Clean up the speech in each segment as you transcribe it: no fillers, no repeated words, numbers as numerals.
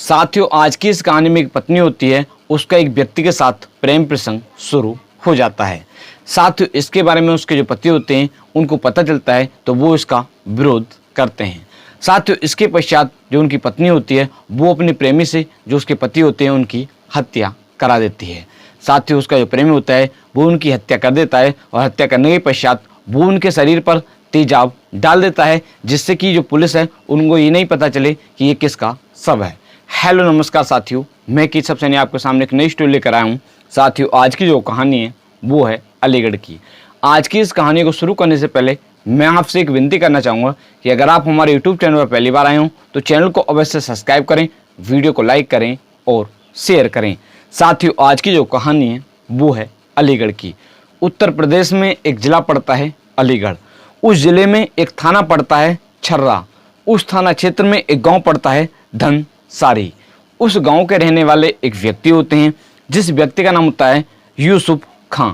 साथियों, आज की इस कहानी में एक पत्नी होती है, उसका एक व्यक्ति के साथ प्रेम प्रसंग शुरू हो जाता है। साथियों, इसके बारे में उसके जो पति होते हैं उनको पता चलता है तो वो इसका विरोध करते हैं। साथियों, इसके पश्चात जो उनकी पत्नी होती है वो अपने प्रेमी से जो उसके पति होते हैं उनकी हत्या करा देती है। साथियों, उसका जो प्रेमी होता है वो उनकी हत्या कर देता है और हत्या करने के पश्चात वो उनके शरीर पर तेजाब डाल देता है, जिससे कि जो पुलिस है उनको ये नहीं पता चले कि ये किसका शव है। हेलो नमस्कार साथियों, मैं केशव सैनी आपके सामने एक नई स्टोरी लेकर आया हूँ। साथियों, आज की जो कहानी है वो है अलीगढ़ की। आज की इस कहानी को शुरू करने से पहले मैं आपसे एक विनती करना चाहूँगा कि अगर आप हमारे यूट्यूब चैनल पर पहली बार आए हो तो चैनल को अवश्य सब्सक्राइब करें, वीडियो को लाइक करें और शेयर करें। साथियों, आज की जो कहानी है वो है अलीगढ़ की। उत्तर प्रदेश में एक ज़िला पड़ता है अलीगढ़। उस ज़िले में एक थाना पड़ता है छर्रा। उस थाना क्षेत्र में एक गांव पड़ता है धनसारी। उस गांव के रहने वाले एक व्यक्ति होते हैं, जिस व्यक्ति का नाम होता है यूसुफ खां।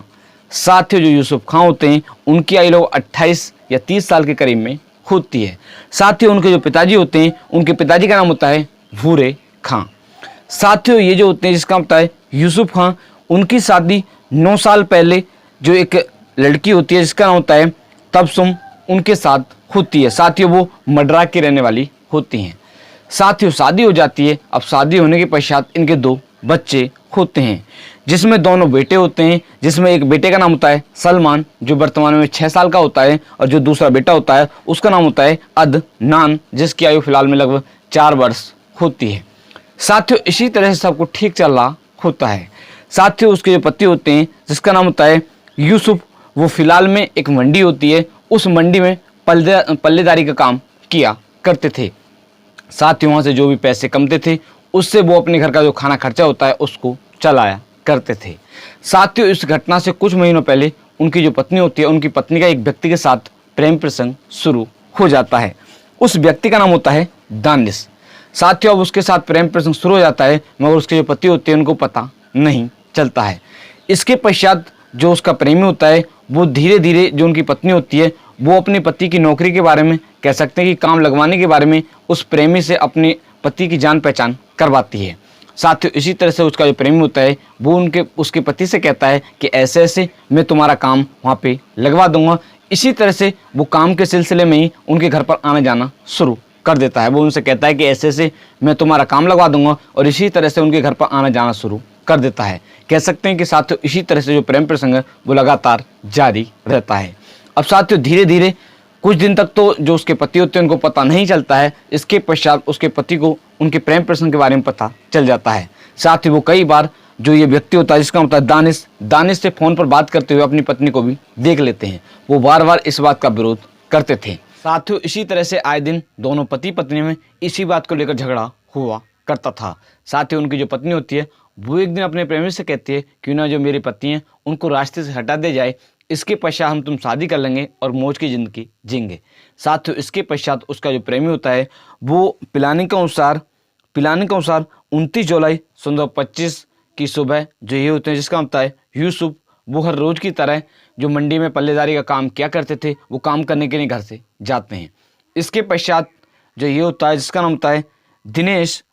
साथियों, जो यूसुफ खां होते हैं उनकी आयु लगभग 28 या 30 साल के करीब में होती है। साथियों, उनके जो पिताजी होते हैं उनके पिताजी का नाम होता है भूरे खां। साथियों, ये जो होते हैं जिसका होता है यूसुफ खां, उनकी शादी 9 साल पहले जो एक लड़की होती है जिसका नाम होता है तबसुम, उनके साथ होती है। साथियों, वो मडराक की रहने वाली होती हैं। साथियों, शादी हो जाती है। अब शादी होने के पश्चात इनके 2 बच्चे होते हैं, जिसमें दोनों बेटे होते हैं। जिसमें एक बेटे का नाम होता है सलमान, जो वर्तमान में 6 साल का होता है, और जो दूसरा बेटा होता है उसका नाम होता है अदनान, जिसकी आयु फिलहाल में लगभग 4 वर्ष होती है। साथियों, इसी तरह से सब कुछ ठीक चल रहा होता है। साथियों, उसके जो पति होते हैं जिसका नाम होता है यूसुफ, वो फिलहाल में एक मंडी होती है, उस मंडी में पल्लेदारी का काम किया करते थे। साथियों, वहाँ से जो भी पैसे कमते थे उससे वो अपने घर का जो खाना खर्चा होता है उसको चलाया करते थे। साथियों, इस घटना से कुछ महीनों पहले उनकी जो पत्नी होती है, उनकी पत्नी का एक व्यक्ति के साथ प्रेम प्रसंग शुरू हो जाता है। उस व्यक्ति का नाम होता है दानिश। साथियों, अब उसके साथ प्रेम प्रसंग शुरू हो जाता है, मगर उसके जो पति होते हैं उनको पता नहीं चलता है। इसके पश्चात जो उसका प्रेमी होता है वो धीरे धीरे जो उनकी पत्नी होती है वो अपने पति की नौकरी के बारे में, कह सकते हैं कि काम लगवाने के बारे में, उस प्रेमी से अपने पति की जान पहचान करवाती है। साथियों, इसी तरह से उसका जो प्रेमी होता है वो उसके पति से कहता है कि ऐसे ऐसे मैं तुम्हारा काम वहाँ पे लगवा दूंगा। इसी तरह से वो काम के सिलसिले में ही उनके घर पर आना जाना शुरू कर देता है। वो उनसे कहता है कि ऐसे ऐसे मैं तुम्हारा काम लगवा दूंगा, और इसी तरह से उनके घर पर आना जाना शुरू कर देता है। कह सकते हैं कि साथियों, इसी तरह से जो प्रेम प्रसंग है वो लगातार जारी रहता है। अब साथियों, धीरे धीरे कुछ दिन तक तो जो उसके पति होते हैं उनको पता नहीं चलता है। इसके पश्चात उसके पति को उनके प्रेम प्रसंग के बारे में पता चल जाता है। साथ ही वो कई बार जो ये व्यक्ति होता है जिसका होता है दानिश से फ़ोन पर बात करते हुए अपनी पत्नी को भी देख लेते हैं। वो बार बार इस बात का विरोध करते थे। साथियों, इसी तरह से आए दिन दोनों पति पत्नी में इसी बात को लेकर झगड़ा हुआ करता था। साथ ही उनकी जो पत्नी होती है वो एक दिन अपने प्रेमी से कहती है क्यों ना जो मेरी पत्नी है उनको रास्ते से हटा दे जाए, इसके पश्चात हम तुम शादी कर लेंगे और मौज की ज़िंदगी जीएंगे। साथियों, इसके पश्चात उसका जो प्रेमी होता है वो प्लानिंग के अनुसार 29 जुलाई 1925 की सुबह जो ये होते हैं जिसका होता है यूसुफ, वो हर रोज़ की तरह जो मंडी में पल्लेदारी का काम किया करते थे वो काम करने के लिए घर से जाते हैं। इसके पश्चात जो ये होता है जिसका नाम होता है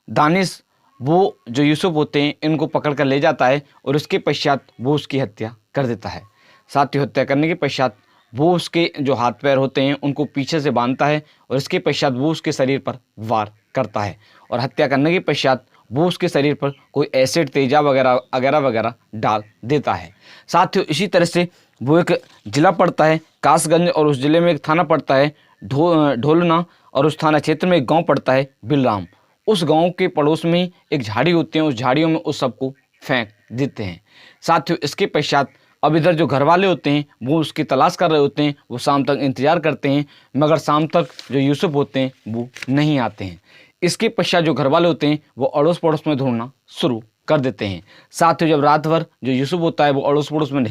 दानिश, वो जो यूसुफ होते हैं इनको पकड़ कर ले जाता है और उसके पश्चात वो उसकी हत्या कर देता है। साथ ही हत्या करने के पश्चात वो उसके जो हाथ पैर होते हैं उनको पीछे से बांधता है और इसके पश्चात वो उसके शरीर पर वार करता है, और हत्या करने के पश्चात वो उसके शरीर पर कोई एसिड, तेजाब वगैरह डाल देता है। साथियों, इसी तरह से वो एक ज़िला पड़ता है कासगंज, और उस ज़िले में एक थाना पड़ता है ढोलना, और उस थाना क्षेत्र में एक गाँव पड़ता है बिलराम। उस गांव के पड़ोस में ही एक झाड़ी होती है, उस झाड़ियों में उस सबको फेंक देते हैं। साथियों, इसके पश्चात अब इधर जो घर वाले होते हैं वो उसकी तलाश कर रहे होते हैं। वो शाम तक इंतजार करते हैं, मगर शाम तक जो यूसुफ होते हैं वो नहीं आते हैं। इसके पश्चात जो घर वाले होते हैं वो अड़ोस पड़ोस में ढूंढना शुरू कर देते हैं। साथियों, जब रात भर जो यूसुफ होता है वो अड़ोस पड़ोस में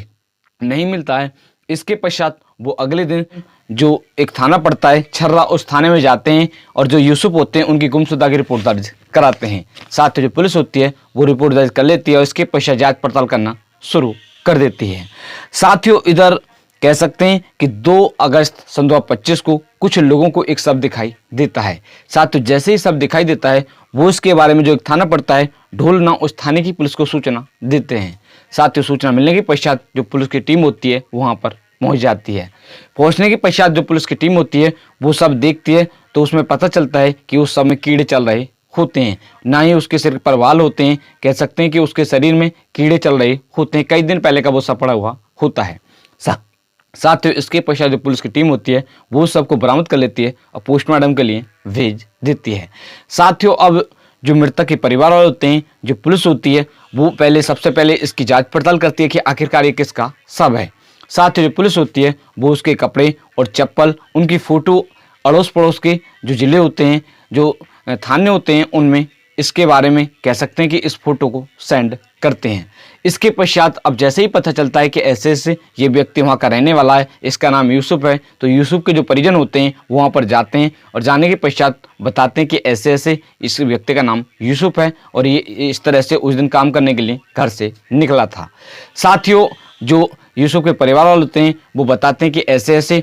नहीं मिलता है, इसके पश्चात वो अगले दिन जो एक थाना पड़ता है छर्रा, उस थाने में जाते हैं और जो यूसुफ होते हैं उनकी गुमशुदा की रिपोर्ट दर्ज कराते हैं। साथ ही जो पुलिस होती है वो रिपोर्ट दर्ज कर लेती है और इसके पश्चात जांच पड़ताल करना शुरू कर देती है। साथियों, इधर कह सकते हैं कि 2 अगस्त सन 2025 को कुछ लोगों को एक शव दिखाई देता है। साथ ही जैसे ही शव दिखाई देता है वो इसके बारे में जो एक थाना पड़ता है ढोलना, उस थाने की पुलिस को सूचना देते हैं। साथ ही सूचना मिलने के पश्चात जो पुलिस की टीम होती है वहाँ पर पहुँच जाती है। पहुँचने के पश्चात जो पुलिस की टीम होती है वो शव देखती है तो उसमें पता चलता है कि उस शव में कीड़े चल रहे होते हैं, ना ही उसके सिर पर बाल होते हैं। कह सकते हैं कि उसके शरीर में कीड़े चल रहे होते हैं, कई दिन पहले का वो शव पड़ा हुआ होता है। साथ ही इसके पश्चात जो पुलिस की टीम होती है वो सबको बरामद कर लेती है और पोस्टमार्टम के लिए भेज देती है। साथियों, अब जो मृतक के परिवार वाले होते हैं, जो पुलिस होती है वो सबसे पहले इसकी जांच पड़ताल करती है कि आखिरकार ये किसका शव है। साथ ही जो पुलिस होती है वो उसके कपड़े और चप्पल, उनकी फ़ोटो अड़ोस पड़ोस के जो ज़िले होते हैं, जो थाने होते हैं, उनमें इसके बारे में कह सकते हैं कि इस फोटो को सेंड करते हैं। इसके पश्चात अब जैसे ही पता चलता है कि ऐसे ये व्यक्ति वहाँ का रहने वाला है, इसका नाम यूसुफ है, तो यूसुफ के जो परिजन होते हैं वो वहाँ पर जाते हैं और जाने के पश्चात बताते हैं कि ऐसे इस व्यक्ति का नाम यूसुफ है और ये इस तरह से उस दिन काम करने के लिए घर से निकला था। साथियों, जो यूसुफ के परिवार वाले होते हैं वो बताते हैं कि ऐसे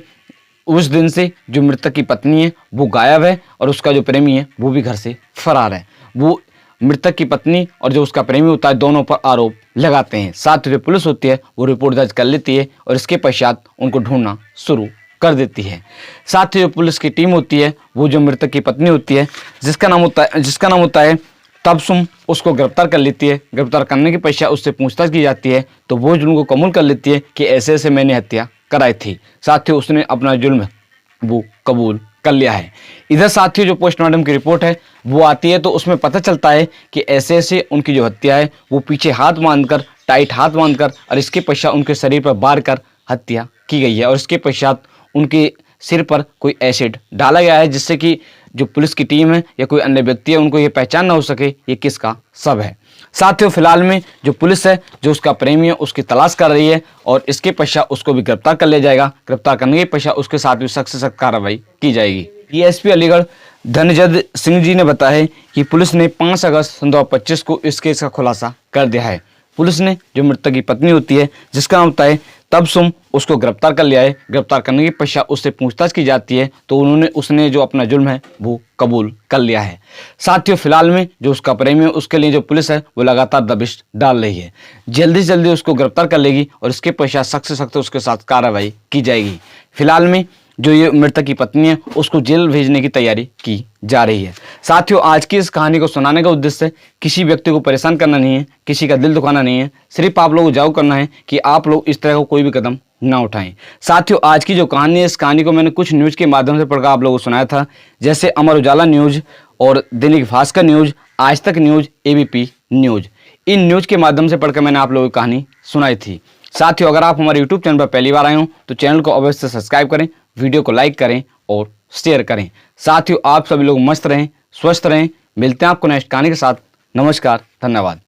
उस दिन से जो मृतक की पत्नी है वो गायब है और उसका जो प्रेमी है वो भी घर से फरार है। वो मृतक की पत्नी और जो उसका प्रेमी होता है दोनों पर आरोप लगाते हैं। साथ ही जो पुलिस होती है वो रिपोर्ट दर्ज कर लेती है और इसके पश्चात उनको ढूंढना शुरू कर देती है। साथ ही जो पुलिस की टीम होती है वो जो मृतक की पत्नी होती है जिसका नाम होता है तबसुम, उसको गिरफ्तार कर लेती है। गिरफ्तार करने के पश्चात उससे पूछताछ की जाती है तो वो जुल्म को कबूल कर लेती है कि ऐसे मैंने हत्या कराई थी। साथ ही उसने अपना जुल्म वो कबूल कर लिया है। इधर साथियों जो पोस्टमार्टम की रिपोर्ट है वो आती है तो उसमें पता चलता है कि ऐसे उनकी जो हत्या है वो पीछे हाथ बांधकर, टाइट हाथ बांधकर और इसके पश्चात उनके शरीर पर बार कर हत्या की गई है और इसके पश्चात उनके सिर पर कोई एसिड डाला गया है जिससे कि जो पुलिस की टीम है या कोई अन्य व्यक्ति है उनको ये पहचान ना हो सके ये किसका शव है। साथियों, फिलहाल में जो पुलिस है जो उसका प्रेमी है उसकी तलाश कर रही है और इसके पश्चात उसको भी गिरफ्तार कर लिया जाएगा। गिरफ्तार करने के पश्चात उसके साथ भी सख्त से सख्त कार्रवाई की जाएगी। डीएसपी अलीगढ़ धनजद सिंह जी ने बताया है कि पुलिस ने 5 अगस्त 2025 को इस केस का खुलासा कर दिया है। पुलिस ने जो मृतक की पत्नी होती है जिसका नाम होता है तबसुम, उसको गिरफ्तार कर लिया है। गिरफ्तार करने के पश्चात उससे पूछताछ की जाती है तो उसने जो अपना जुल्म है वो कबूल कर लिया है। साथियों, फिलहाल में जो उसका प्रेमी है उसके लिए जो पुलिस है वो लगातार दबिश डाल रही है। जल्दी से जल्दी उसको गिरफ्तार कर लेगी और इसके पश्चात सख्त से सख्त उसके साथ कार्रवाई की जाएगी। फिलहाल में जो ये मृतक की पत्नी है उसको जेल भेजने की तैयारी की जा रही है। साथियों, आज की इस कहानी को सुनाने का उद्देश्य किसी व्यक्ति को परेशान करना नहीं है, किसी का दिल दुखाना नहीं है, सिर्फ आप लोगों को जागरूक करना है कि आप लोग इस तरह का कोई भी कदम ना उठाएं। साथियों, आज की जो कहानी है इस कहानी को मैंने कुछ न्यूज़ के माध्यम से पढ़कर आप लोगों को सुनाया था, जैसे अमर उजाला न्यूज़ और दैनिक भास्कर न्यूज़, आज तक news, ABP news. In news के माध्यम से पढ़कर मैंने आप लोगों को कहानी सुनाई थी। साथियों, अगर आप हमारे यूट्यूब चैनल पर पहली बार आए हो तो चैनल को अवश्य सब्सक्राइब करें, वीडियो को लाइक करें और शेयर करें। साथियों, आप सभी लोग मस्त रहें, स्वस्थ रहें। मिलते हैं आपको नेक्स्ट कहानी के साथ। नमस्कार, धन्यवाद।